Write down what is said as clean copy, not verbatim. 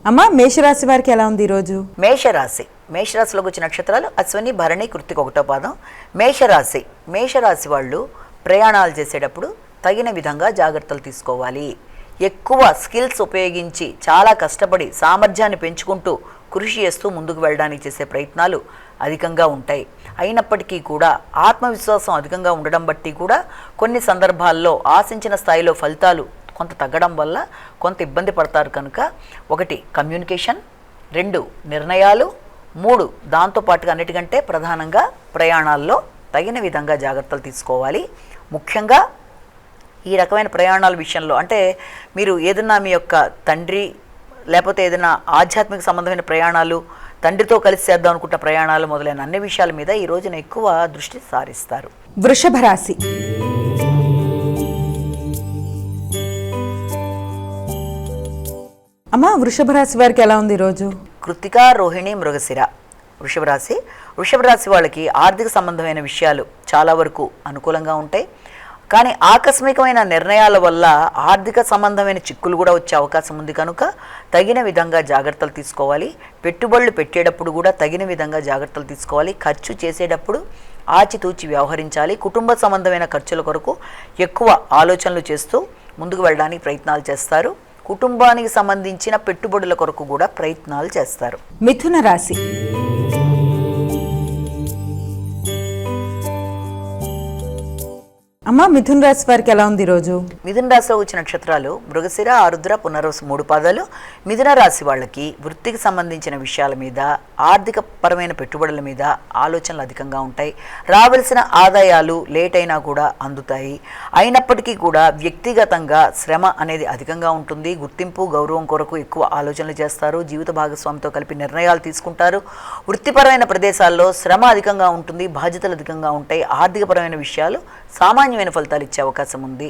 అమ్మ మేషరాశి వారికి ఎలా ఉంది ఈరోజు? మేషరాశిలోకి వచ్చిన నక్షత్రాలు అశ్విని, భరణి, కృత్తిక ఒకటో పాదం. మేషరాశి వాళ్ళు ప్రయాణాలు చేసేటప్పుడు తగిన విధంగా జాగ్రత్తలు తీసుకోవాలి. ఎక్కువ స్కిల్స్ ఉపయోగించి చాలా కష్టపడి సామర్థ్యాన్ని పెంచుకుంటూ కృషి చేస్తూ ముందుకు వెళ్ళడానికి చేసే ప్రయత్నాలు అధికంగా ఉంటాయి. అయినప్పటికీ కూడా ఆత్మవిశ్వాసం అధికంగా ఉండడం బట్టి కూడా కొన్ని సందర్భాల్లో ఆశించిన స్థాయిలో ఫలితాలు కొంత తగ్గడం వల్ల కొంత ఇబ్బంది పడతారు. కనుక 1 కమ్యూనికేషన్, 2 నిర్ణయాలు, 3 దాంతోపాటుగా అన్నిటికంటే ప్రధానంగా ప్రయాణాల్లో తగిన విధంగా జాగ్రత్తలు తీసుకోవాలి. ముఖ్యంగా ఈ రకమైన ప్రయాణాల విషయంలో అంటే మీరు ఏదన్నా మీ యొక్క తండ్రి లేకపోతే ఏదైనా ఆధ్యాత్మిక సంబంధమైన ప్రయాణాలు, తండ్రితో కలిసి చేద్దాం అనుకుంటున్న ప్రయాణాలు మొదలైన అన్ని విషయాల మీద ఈ రోజున ఎక్కువ దృష్టి సారిస్తారు. వృషభ రాశి. అమ్మ వృషభ రాశి వారికి ఎలా ఉంది ఈరోజు? కృత్తిక, రోహిణి, మృగశిర. వృషభ రాశి వాళ్ళకి ఆర్థిక సంబంధమైన విషయాలు చాలా వరకు అనుకూలంగా ఉంటాయి. కానీ ఆకస్మికమైన నిర్ణయాల వల్ల ఆర్థిక సంబంధమైన చిక్కులు కూడా వచ్చే అవకాశం ఉంది. కనుక తగిన విధంగా జాగ్రత్తలు తీసుకోవాలి. పెట్టుబడులు పెట్టేటప్పుడు కూడా తగిన విధంగా జాగ్రత్తలు తీసుకోవాలి. ఖర్చు చేసేటప్పుడు ఆచితూచి వ్యవహరించాలి. కుటుంబ సంబంధమైన ఖర్చుల కొరకు ఎక్కువ ఆలోచనలు చేస్తూ ముందుకు వెళ్ళడానికి ప్రయత్నాలు చేస్తారు. కుటుంబానికి సంబంధించిన పెట్టుబడుల కొరకు కూడా ప్రయత్నాలు చేస్తారు. మిథున రాశి. అమ్మ మిథున రాశి వారికి ఎలా ఉంది ఈరోజు? మిథున రాశిలో వచ్చిన నక్షత్రాలు మృగశిర, ఆరుద్ర, పునర్వసు 3 పాదాలు. మిథున రాశి వాళ్ళకి వృత్తికి సంబంధించిన విషయాల మీద, ఆర్థిక పరమైన పెట్టుబడుల మీద ఆలోచనలు అధికంగా ఉంటాయి. రావలసిన ఆదాయాలు లేట్ అయినా కూడా అందుతాయి. అయినప్పటికీ కూడా వ్యక్తిగతంగా శ్రమ అనేది అధికంగా ఉంటుంది. గుర్తింపు, గౌరవం కొరకు ఎక్కువ ఆలోచనలు చేస్తారు. జీవిత భాగస్వామితో కలిపి నిర్ణయాలు తీసుకుంటారు. వృత్తిపరమైన ప్రదేశాల్లో శ్రమ అధికంగా ఉంటుంది, బాధ్యతలు అధికంగా ఉంటాయి. ఆర్థికపరమైన విషయాలు సామాన్యమైన ఫలితాలు ఇచ్చే అవకాశం ఉంది.